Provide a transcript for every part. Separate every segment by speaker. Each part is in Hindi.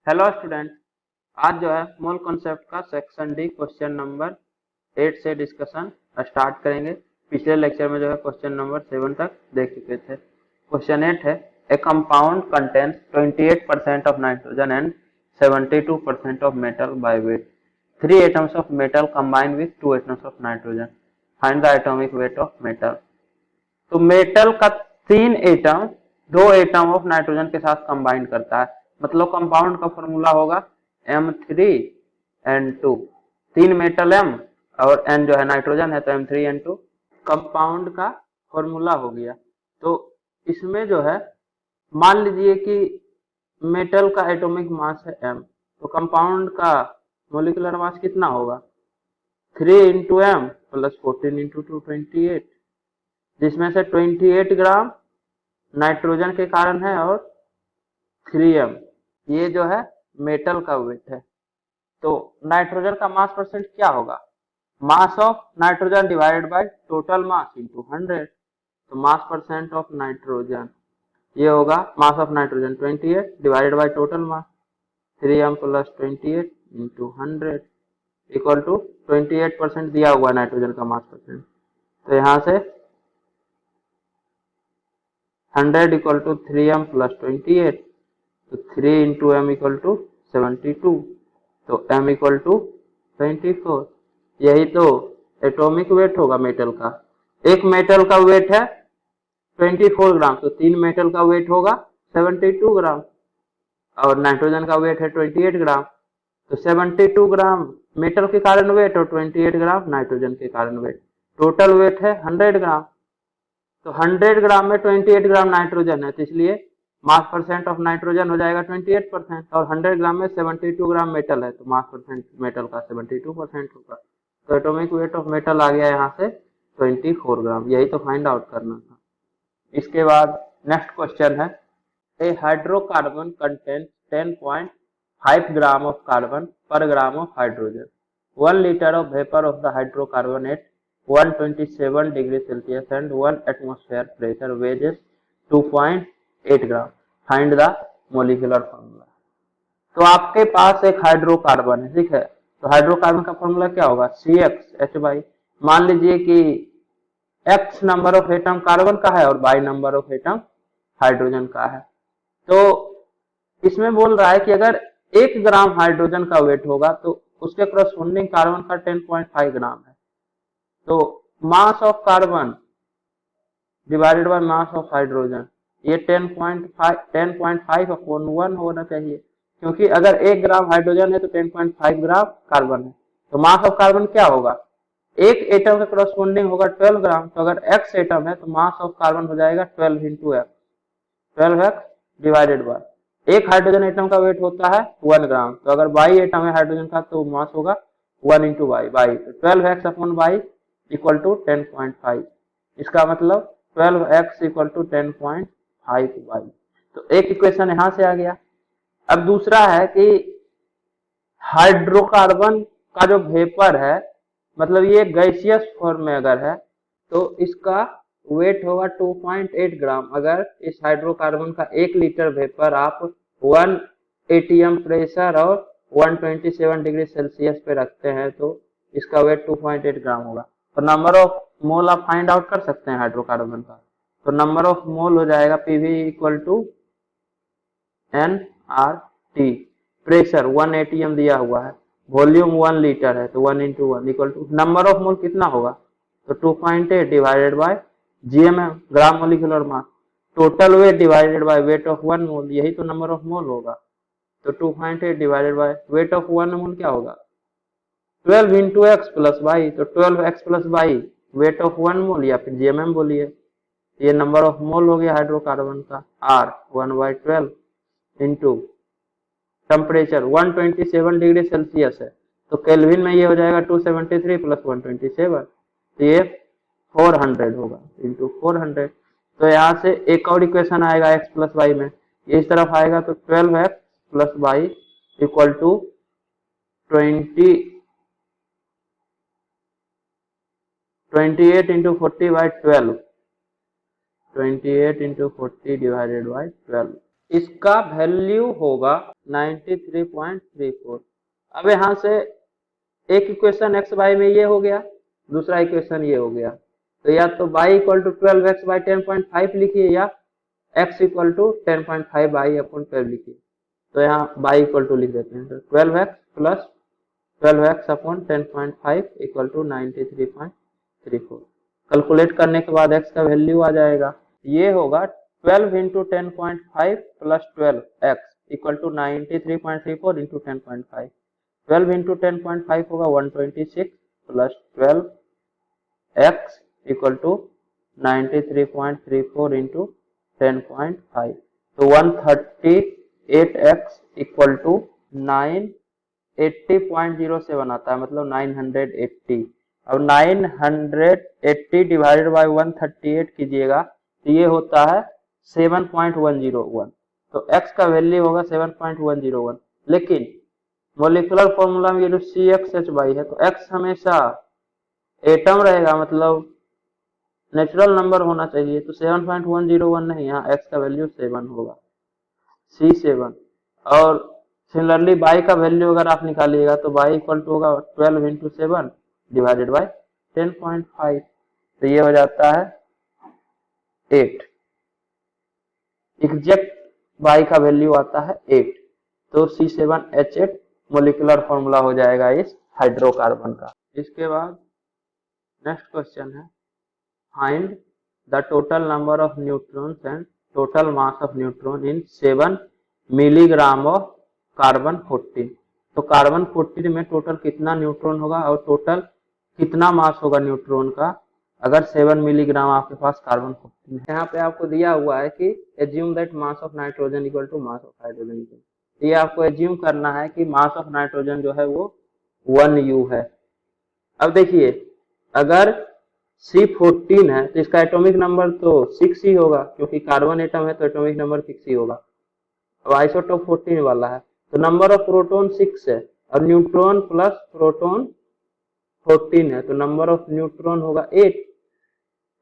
Speaker 1: Hello student. आज जो है मोल कॉन्सेप्ट का सेक्शन डी क्वेश्चन नंबर 8 से डिस्कशन स्टार्ट करेंगे। पिछले लेक्चर में जो है क्वेश्चन नंबर 7 तक देख चुके थे। क्वेश्चन 8 है, ए compound contains 28% of nitrogen and 72% of metal by weight. 3 atoms of metal combine with 2 atoms of nitrogen, find the atomic weight of metal. तो मेटल का 3 एटम 2 एटम ऑफ नाइट्रोजन के साथ कंबाइन करता है, मतलब कंपाउंड का फॉर्मूला होगा M3N2। 3 मेटल M और N जो है नाइट्रोजन है, तो M3N2 कंपाउंड का फॉर्मूला हो गया। तो इसमें जो है मान लीजिए कि मेटल का एटॉमिक मास है M, तो कंपाउंड का मोलिकुलर मास कितना होगा? 3 इंटू M प्लस 14 इंटू 2 28, जिसमें से 28 ग्राम नाइट्रोजन के कारण है और 3m ये जो है मेटल का वेट है। तो नाइट्रोजन का मास परसेंट क्या होगा? Mass of nitrogen divided by total mass into 100। तो मास परसेंट ऑफ नाइट्रोजन ये होगा mass of nitrogen 28 divided by total mass 3m plus 28 into 100 equal to 28% दिया हुआ नाइट्रोजन का मास परसेंट। तो यहाँ से 100 इक्वल टू 3m प्लस 28, तो 3 इंटू एम इक्वल टू 72, तो m इक्वल टू 24। यही तो एटॉमिक वेट होगा मेटल का। एक मेटल का वेट है 24 ग्राम, तो 3 मेटल का वेट होगा 72 ग्राम और नाइट्रोजन का वेट है 28 ग्राम। तो 72 ग्राम मेटल के कारण वेट और 28 ग्राम नाइट्रोजन के कारण वेट, टोटल वेट है 100 ग्राम। तो 100 ग्राम में 28 ग्राम नाइट्रोजन है, तो इसलिए मास परसेंट ऑफ नाइट्रोजन हो जाएगा 28%, और 100 ग्राम में 72 ग्राम मेटल है, तो मास परसेंट मेटल का 72% होगा। तो एटॉमिक वेट ऑफ मेटल आ गया यहाँ से 24 ग्राम। यही तो फाइंड आउट करना था। इसके बाद नेक्स्ट क्वेश्चन है, a hydrocarbon contains 10.5 gram of carbon per gram of hydrogen. 1 litre of vapour of the hydrocarbon at 127 degree Celsius and 1 atmosphere pressure weighs 2.8 gram, find the molecular formula. तो आपके पास एक हाइड्रोकार्बन है, ठीक है। तो हाइड्रोकार्बन का फॉर्मूला क्या होगा? CH मान लीजिए कि X number of atom carbon का है और Y number of atom hydrogen का है। तो इसमें बोल रहा है कि अगर 1 ग्राम हाइड्रोजन का वेट होगा तो उसके क्रॉसपोंडिंग कार्बन का 10.5 ग्राम है। तो mass of carbon divided by mass of hydrogen, ये 10.5 अपॉन 1 होना चाहिए, क्योंकि अगर 1 ग्राम हाइड्रोजन है तो 10.5 ग्राम कार्बन है। तो मास ऑफ कार्बन क्या होगा? एक एटम का क्रॉसपोंडिंग होगा 12 ग्राम, तो अगर x एटम है तो मास ऑफ कार्बन हो जाएगा 12 into x, 12x divided by एक हाइड्रोजन एटम का वेट होता है 1 ग्राम, तो अगर y एटम है हाइड्रोजन का तो मास होगा 1 into y, 12x upon y equal to 10.5। इसका मतलब 12x इक्वल टू 10.5 वाई। तो एक इक्वेशन यहां से आ गया। अब दूसरा है कि हाइड्रोकार्बन का जो वेपर है, मतलब ये गैसियस फॉर्म में अगर है तो इसका वेट होगा 2.8 ग्राम। अगर इस हाइड्रोकार्बन का 1 लीटर वेपर आप 1 atm प्रेशर और 127 डिग्री सेल्सियस पे रखते हैं तो इसका वेट 2.8 ग्राम होगा। तो नंबर ऑफ मोल आप फाइंड आउट कर सकते हैं हाइड्रोकार्बन का। तो नंबर ऑफ मोल हो जाएगा PV equal to NRT। Pressure 1 atm दिया हुआ है, वॉल्यूम 1 लीटर है, तो 1 into 1 equal to number of mole कितना होगा? तो 2.8 divided by GMM, gram molecular mass, total weight divided by weight of 1 mole, यही तो नंबर ऑफ मोल होगा। तो 2.8 divided by weight of 1 mole क्या होगा? 12 इंटू एक्स प्लस वाई, तो 12x plus y weight of 1 mole या फिर GMM बोलिए। ये नंबर ऑफ मोल हो गया हाइड्रोकार्बन का, R 1/12 into temperature 127 degree Celsius है, तो केल्विन में ये हो जाएगा 273 प्लस 127, तो ये 400 होगा इंटू 400। तो यहाँ से एक और इक्वेशन आएगा x प्लस वाई में, ये इस तरफ आएगा तो 12x plus y equal to 28 into 40 by 12, 28 into 40 divided by 12, इसका वैल्यू होगा 93.34। अब यहाँ से एक इक्वेशन एक्स वाई में ये हो गया, दूसरा इक्वेशन ये हो गया, तो या तो y equal to 12x by 10.5 लिखिए या x equal to 10.5 by upon 12 लिखिए। तो यहाँ y इक्वल टू लिख देते हैं, तो 12x plus 12x upon 10.5 equal to 93.34। Calculate करने के बाद x का वैल्यू आ जाएगा, ये होगा 12 into 10.5 plus 12x equal to 93.34 into 10.5। 12 into 10.5 होगा 126 plus 12x equal to 93.34 into 10.5, तो 138x इक्वल टू 980.07 आता है, मतलब 980। अब 980 डिवाइडेड बाय 138 कीजिएगा तो ये होता है 7.101, तो x का वैल्यू होगा 7.101। लेकिन मोलिकुलर फॉर्मूला में ये जो CXH है, तो x हमेशा एटम रहेगा, मतलब नेचुरल नंबर होना चाहिए, तो 7.101 नहीं, यहाँ x का वैल्यू 7 होगा, C7। और सिमिलरली y का वैल्यू अगर आप निकालिएगा तो y इक्वल टू होगा 12 इंटू 7 डिवाइडेड बाई 10.5, तो ये हो जाता है 8। एग्जैक्ट y का वैल्यू आता है 8, तो C7H8 मोलिकुलर फॉर्मूला हो जाएगा इस हाइड्रोकार्बन का। इसके बाद नेक्स्ट क्वेश्चन है, find the total number of neutrons and total mass of neutron in 7 milligram of carbon 14। तो कार्बन 14 में टोटल कितना न्यूट्रॉन होगा और टोटल कितना मास होगा न्यूट्रॉन का अगर 7 मिलीग्राम आपके पास कार्बन 14 है। यहाँ पे आपको दिया हुआ है कि assume that mass of nitrogen equal to mass of hydrogen. ये आपको एज्यूम करना है कि मास ऑफ नाइट्रोजन जो है वो 1U है। अब देखिए, अगर C14 है तो इसका एटॉमिक नंबर तो 6 ही होगा, क्योंकि कार्बन एटम है तो एटॉमिक नंबर 6 ही होगा। अब आइसोटोप 14 वाला है तो नंबर ऑफ प्रोटॉन 6 है और न्यूट्रॉन प्लस प्रोटॉन 14 है, तो नंबर ऑफ न्यूट्रॉन होगा 8।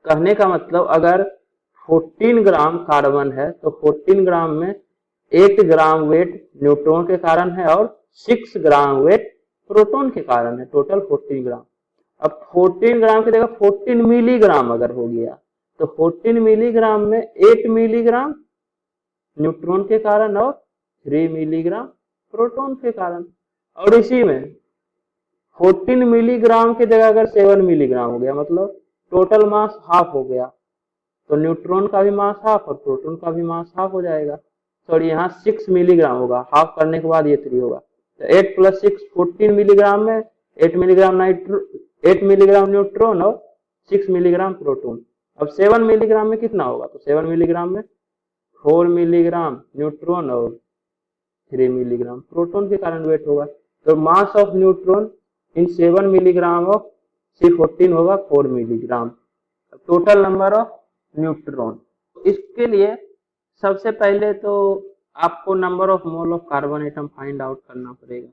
Speaker 1: कहने का मतलब अगर 14 ग्राम कार्बन है तो 14 ग्राम में 8 ग्राम वेट न्यूट्रॉन के कारण है और 6 ग्राम वेट प्रोटॉन के कारण है, टोटल 14 ग्राम। अब 14 ग्राम की जगह 14 मिलीग्राम अगर हो गया तो 14 मिलीग्राम में 8 मिलीग्राम न्यूट्रॉन के कारण और 3 मिलीग्राम प्रोटॉन के कारण। और इसी में 14 मिलीग्राम की जगह अगर 7 मिलीग्राम हो गया, मतलब टोटल मास हाफ हो गया, तो न्यूट्रॉन का भी मास हाफ और प्रोटॉन का भी मास हाफ हो जाएगा। सॉरी, यहाँ 6 मिलीग्राम होगा, हाफ करने के बाद ये 3 होगा, तो 8 प्लस 6 14 मिलीग्राम में 8 मिलीग्राम न्यूट्रॉन और 6 मिलीग्राम प्रोटॉन। अब 7 मिलीग्राम में कितना होगा, तो 7 मिलीग्राम में 4 मिलीग्राम न्यूट्रॉन और 3 मिलीग्राम प्रोटॉन के कारण वेट होगा। तो mass of neutron in 7 milligram of C14 होगा 4 milligram. Total number of neutron, इसके लिए सबसे पहले तो आपको number of mole of carbon atom find out करना पड़ेगा।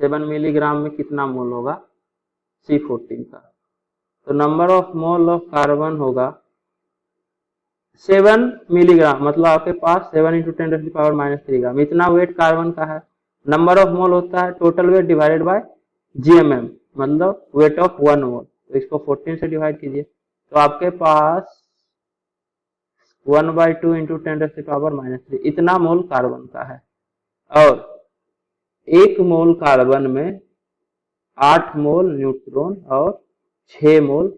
Speaker 1: 7 मिलीग्राम में कितना मोल होगा C14 का, तो number of mole of carbon होगा 7 मिलीग्राम, मतलब आपके पास 7 इंटू 10⁻³ ग्राम, इतना वेट कार्बन का है। नंबर ऑफ मोल होता है total weight divided by GMM, मतलब वेट ऑफ 1 मोल, तो इसको 14 से डिवाइड कीजिए तो आपके पास 1/2 इंटू 10⁻³ इतना मोल कार्बन का है। और 1 मोल कार्बन में 8 मोल न्यूट्रॉन और 6 मोल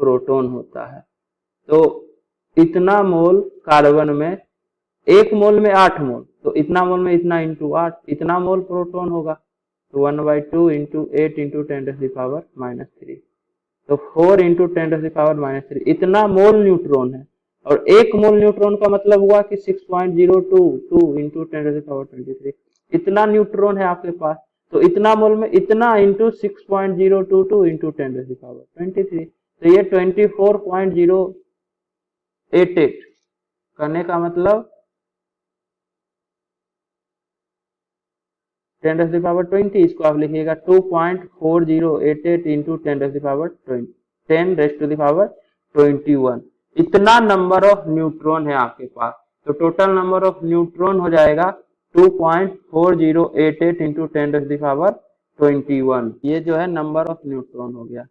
Speaker 1: प्रोटॉन होता है, तो इतना मोल कार्बन में 1 मोल में 8 मोल, तो इतना मोल में इतना इंटू 8, इतना मोल प्रोटॉन होगा, तो 1/2 इंटू 8 इंटू 10⁻³ तो 4 इंटू 10⁻³ इतना मोल न्यूट्रॉन है। और 1 मोल न्यूट्रॉन का मतलब हुआ कि 6.022 इंटू 10⁻23 इतना न्यूट्रॉन है आपके पास, तो इतना मोल में इतना इंटू 6.022 इंटू 10⁻23, तो ये 24.088 करने का मतलब 10⁻20, इसको आप लिखिएगा 2.4088 इंटू 10⁻21 इतना नंबर ऑफ न्यूट्रॉन है आपके पास। तो टोटल नंबर ऑफ न्यूट्रॉन हो जाएगा 2.4088 इंटू 10⁻21। ये जो है नंबर ऑफ न्यूट्रॉन हो गया।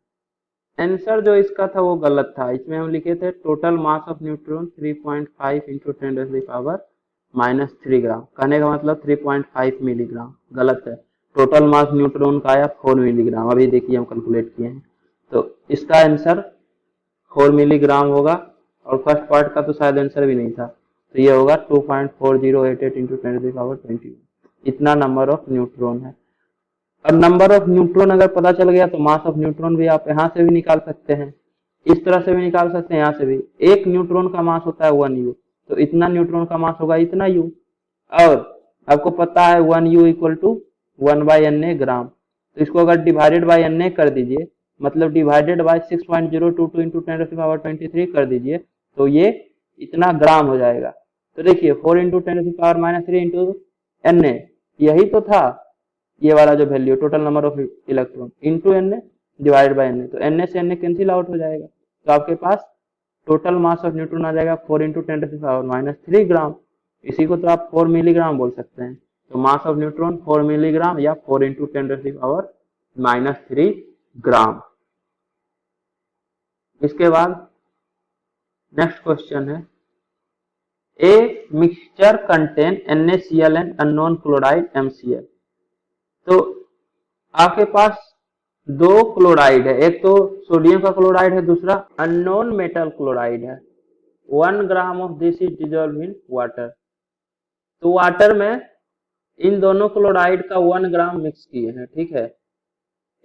Speaker 1: आंसर जो इसका था वो गलत था, इसमें हम लिखे थे total mass of neutron 3.5 into 10⁻³ ग्राम। कहने का मतलब 3.5 मिलीग्राम, गलत है। टोटल मास न्यूट्रॉन का आया 4 मिलीग्राम। अभी देखिए हम कैलकुलेट किए हैं, तो इसका आंसर 4 मिलीग्राम होगा, और फर्स्ट पार्ट का तो शायद आंसर भी नहीं था, तो ये होगा 2.4088 इंटू 10⁻21। इतना नंबर ऑफ न्यूट्रॉन है। और नंबर ऑफ न्यूट्रॉन अगर पता चल गया तो मास ऑफ न्यूट्रॉन भी आप यहाँ से भी निकाल सकते हैं, इस तरह से भी निकाल सकते हैं, यहाँ से भी। एक न्यूट्रॉन का मास होता है 1U, तो इतना न्यूट्रॉन का मास होगा इतना U। और आपको पता है 1U इक्वल टू 1/Na ग्राम, तो इसको अगर डिवाइडेड बाय Na कर दीजिए, मतलब डिवाइडेड बाय 6.022 इंटू 10⁻23 कर दीजिए, तो ये इतना ग्राम हो जाएगा। तो देखिए 4 इंटू 10⁻³ इंटू Na, यही तो था ये वाला जो value, total number of electron into Na divide by Na, तो Na से Na कैंसिल आउट हो जाएगा, तो आपके पास टोटल मास ऑफ न्यूट्रॉन आ जाएगा 4 इंटू 10⁻³ ग्राम। इसी को तो आप 4 मिलीग्राम बोल सकते हैं। तो मास ऑफ न्यूट्रॉन 4 मिलीग्राम या 4 इंटू 10⁻³ ग्राम। इसके बाद नेक्स्ट क्वेश्चन है, a mixture contain NaCl and unknown chloride MCl। तो आपके पास दो क्लोराइड है, एक तो सोडियम का क्लोराइड है, दूसरा अननोन मेटल क्लोराइड है। 1 gram of this is dissolve in water. तो वाटर में इन दोनों क्लोराइड का 1 ग्राम मिक्स किए हैं, ठीक है।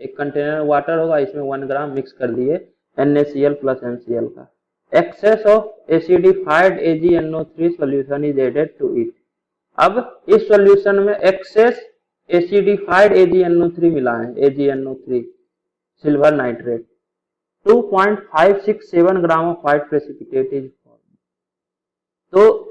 Speaker 1: एक कंटेनर वाटर होगा, इसमें 1 ग्राम मिक्स कर दिए NaCl प्लस MCl का। Excess of acidified AgNO3 solution is added to it. अब इस सॉल्यूशन में एक्सेस एसिडिफाइड AgNO3 मिला है, AgNO3 silver nitrate. 2.567 gram of white precipitate is form. तो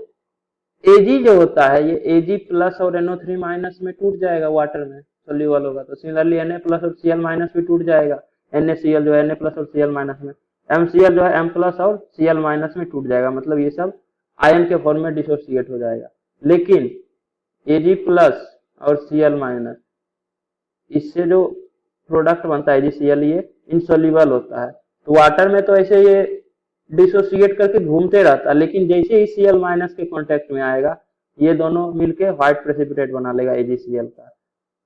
Speaker 1: Ag जो होता है ये Ag प्लस और NO3 माइनस में टूट जाएगा, वाटर में सोल्यूबल होगा। तो सिमिलरली Na प्लस और Cl माइनस भी टूट जाएगा, NaCl जो है Na प्लस और Cl माइनस में, MCl जो है M प्लस और Cl माइनस में टूट जाएगा, मतलब ये सब आयन के फॉर्म में डिसोसिएट हो जाएगा। लेकिन Ag प्लस और Cl माइनस, इससे जो प्रोडक्ट बनता है AgCl, ये इनसोल्यूबल होता है। तो वाटर में तो ऐसे ये डिसोसिएट करके घूमते रहता है, लेकिन जैसे ही Cl माइनस के कांटेक्ट में आएगा, ये दोनों मिलके व्हाइट प्रेसिपिटेट बना लेगा AgCl का।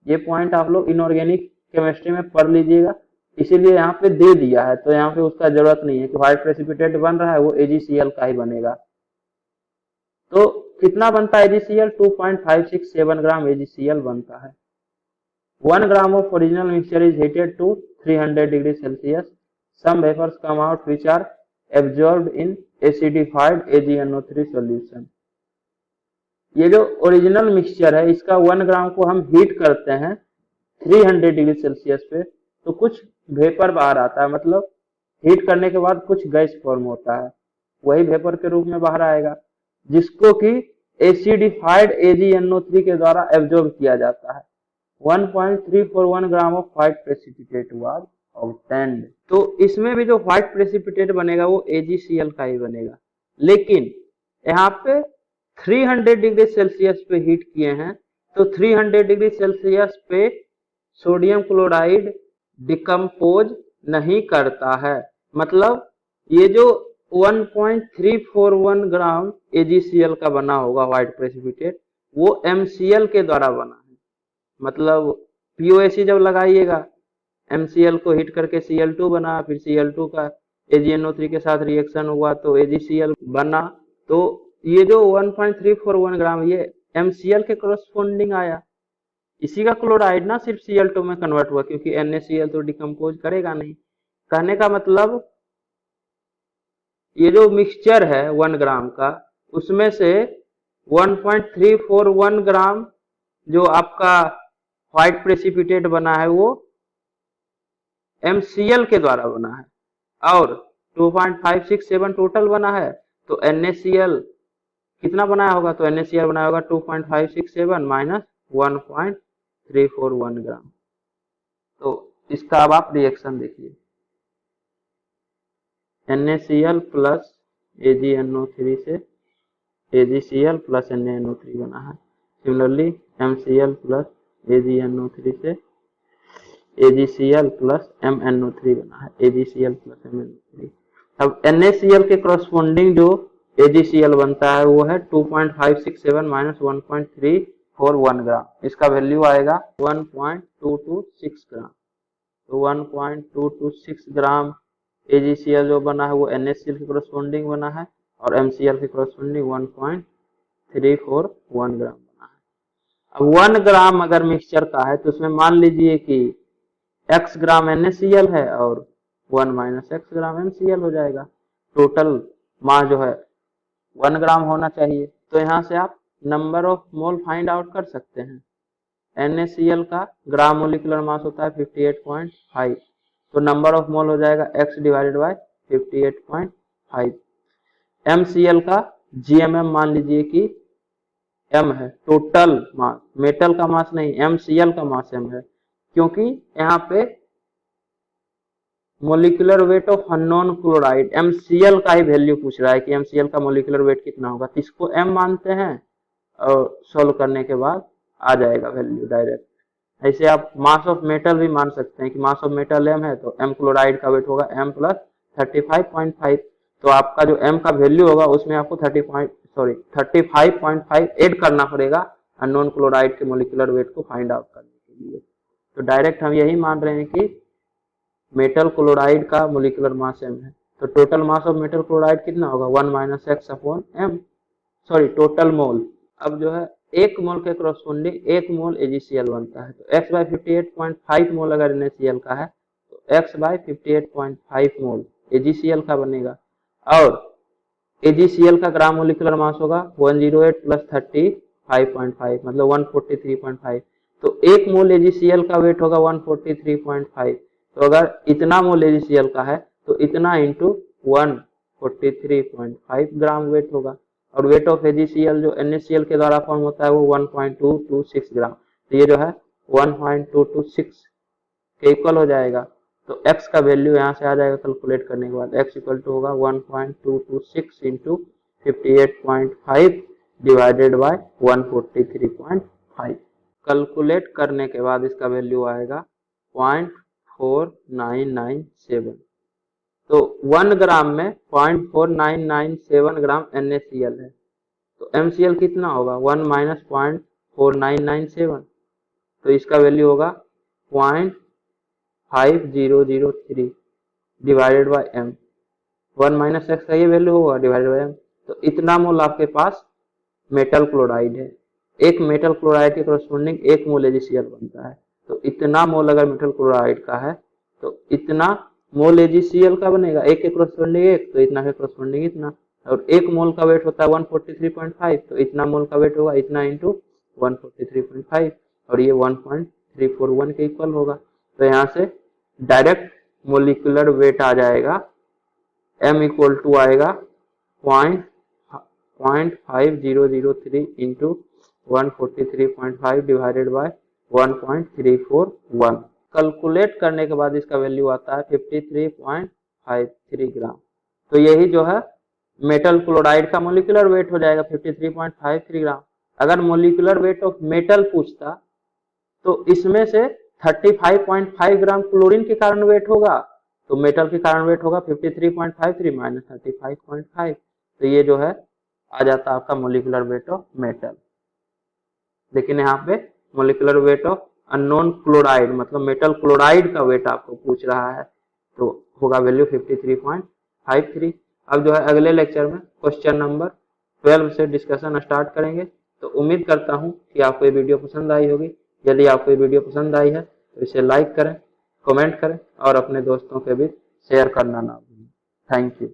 Speaker 1: ये पॉइंट आप लोग इनऑर्गेनिक केमिस्ट्री में पढ़ लीजिएगा, इसीलिए यहाँ पे दे दिया है, तो यहाँ पे उसका जरूरत नहीं है कि व्हाइट प्रेसिपिटेट बन रहा है वो AgCl का ही बनेगा। तो कितना बनता है AgCl? 2.567 ग्राम AgCl बनता है। 1 gram of original mixture is heated to 300 degrees Celsius. Some vapors come out which are absorbed in acidified AgNO3 solution. ये जो ओरिजिनल मिक्सचर है, इसका 1 ग्राम को हम हीट करते हैं 300 डिग्री सेल्सियस पे, तो कुछ वेपर बाहर आता है, मतलब हीट करने के बाद कुछ गैस फॉर्म होता है, वही वेपर के रूप में बाहर आएगा, जिसको कि एसिडिफाइड AgNO3 के द्वारा एब्जॉर्ब किया जाता है। 1.341 gram of white precipitate was obtained. तो इसमें भी जो व्हाइट प्रेसिपिटेट बनेगा वो AgCl का ही बनेगा, लेकिन यहाँ पे 300 डिग्री सेल्सियस पे हीट किए हैं, तो 300 डिग्री सेल्सियस पे सोडियम क्लोराइड डिकम्पोज नहीं करता है। मतलब ये जो 1.341 ग्राम AgCl का बना होगा व्हाइट प्रेसिपिटेट, वो MCl के द्वारा बना है। मतलब POAC जब लगाइएगा, MCl को हीट करके Cl2 बना, फिर Cl2 का AgNO3 के साथ रिएक्शन हुआ तो AgCl बना। तो ये जो 1.341 ग्राम ये MCl के करस्पॉन्डिंग आया। इसी का क्लोराइड ना सिर्फ Cl2 में कन्वर्ट हुआ, क्योंकि NaCl तो डिकम्पोज करेगा नहीं। कहने का मतलब ये जो मिक्सचर है 1 ग्राम का, उसमें से 1.341 ग्राम जो आपका व्हाइट प्रेसिपिटेट बना है वो MCl के द्वारा बना है, और 2.567 टोटल बना है। तो NaCl कितना बनाया होगा? तो NaCl बनाया होगा 2.567 माइनस 1.341 ग्राम। तो इसका अब आप रिएक्शन देखिए, NaCl प्लस AgNO3 से AgCl प्लस NaNO3 बना है। सिमिलरली MCl प्लस AgNO3 से AgCl प्लस MnO3 बना है, AgCl प्लस MnO3। अब NaCl के करस्पॉन्डिंग जो AgCl बनता है वो है 2.567 माइनस 1.341 ग्राम। इसका वैल्यू आएगा 1.226 ग्राम। तो 1.226 ग्राम AgCl जो बना है वो NaCl के करस्पॉन्डिंग बना है और MCl के करस्पॉन्डिंग 1.341 ग्राम बना है। अब 1 ग्राम अगर मिक्सचर का है तो उसमें मान लीजिए कि x ग्राम NaCl है और 1 माइनस x ग्राम MCl हो जाएगा। टोटल मास जो है 1 ग्राम होना चाहिए। तो यहाँ से आप number of mole find out कर सकते हैं। NaCl का ग्राम मोलिकुलर मास होता है 58.5, तो नंबर ऑफ मोल हो जाएगा x डिवाइडेड बाय 58.5। MCl का GMM मान लीजिए कि m है, टोटल मास, मेटल का मास नहीं, MCl का मास m है, क्योंकि यहाँ पे molecular weight of unknown chloride MCl का ही वैल्यू पूछ रहा है कि MCl का मोलिकुलर वेट कितना होगा, तो इसको m मानते हैं और सोल्व करने के बाद आ जाएगा वैल्यू डायरेक्ट। ऐसे आप मास ऑफ मेटल भी मान सकते हैं कि मास ऑफ मेटल m है तो m क्लोराइड का वेट होगा m प्लस 35.5। तो आपका जो m का वैल्यू होगा उसमें आपको 35.5 ऐड करना पड़ेगा अननोन क्लोराइड के मोलिकुलर वेट को फाइंड आउट करने के लिए। तो डायरेक्ट हम यही मान रहे हैं कि मेटल क्लोराइड का मोलिकुलर मास m है। तो total mass of metal chloride कितना होगा 1 minus x upon m, sorry total mole. अब जो है 1 मोल के करस्पॉन्डिंग 1 मोल AgCl बनता है। तो x बाय 58.5 मोल अगर NaCl का है तो x बाय 58.5 मोल AgCl का बनेगा। और AgCl का ग्राम मोलिकुलर मास होगा 108 प्लस 35.5 मतलब 143.5। तो 1 मोल AgCl का वेट होगा 143.5। तो अगर इतना मोल AgCl का है तो इतना इंटू 143.5 ग्राम वेट होगा। और वेट ऑफ AgCl जो NaCl के द्वारा फॉर्म होता है वो 1.226 ग्राम। तो ये जो है 1.226 के इक्वल हो जाएगा। तो x का वैल्यू यहाँ से आ जाएगा कैलकुलेट करने के बाद, x इक्वल टू होगा 1.226 इंटू 58.5 डिवाइडेड बाय 143.5। कैलकुलेट करने के बाद इसका वैल्यू आएगा 0.4997। तो 1 ग्राम में 0.4997 ग्राम NaCl है। तो MCl कितना होगा 1 माइनस 0.4997, तो इसका वैल्यू होगा 0.5003 divided by m। 1 minus x का ये वैल्यू होगा डिवाइडेड बाय m। तो इतना मोल आपके पास मेटल क्लोराइड है। एक मेटल क्लोराइड के करस्पॉन्डिंग 1 मोल AgCl बनता है। तो इतना मोल अगर मेटल क्लोराइड का है तो इतना मोल AgCl का बनेगा, एक के करस्पॉन्डिंग 1 तो इतना के करस्पॉन्डिंग इतना। और 1 मोल का वेट होता है 143.5, तो इतना मोल का वेट होगा इतना इंटू 143.5 और ये 1.341 के इक्वल होगा। तो यहाँ से डायरेक्ट मोलिकुलर वेट आ जाएगा m इक्वल टू आएगा 0.5003 इंटू 143.5 डिवाइडेड बाय 1.341। कैलकुलेट करने के बाद इसका वैल्यू आता है 53.53 ग्राम। तो यही जो है मेटल क्लोराइड का मोलिकुलर वेट हो जाएगा 53.53 ग्राम। अगर मोलिकुलर वेट ऑफ मेटल पूछता तो इसमें से 35.5 ग्राम क्लोरीन के कारण वेट होगा, तो मेटल के कारण वेट होगा 53.53 माइनस 35.5। तो ये जो है आ जाता है आपका मोलिकुलर वेट ऑफ मेटल। लेकिन यहाँ पे molecular weight of unknown chloride मतलब मेटल क्लोराइड का वेट आपको पूछ रहा है, तो होगा वैल्यू 53.53। अब जो है अगले लेक्चर में क्वेश्चन नंबर 12 से डिस्कशन स्टार्ट करेंगे। तो उम्मीद करता हूँ कि आपको ये वीडियो पसंद आई होगी। यदि आपको ये वीडियो पसंद आई है तो इसे लाइक करें, कमेंट करें और अपने दोस्तों के बीच शेयर करना ना भूलें। Thank you.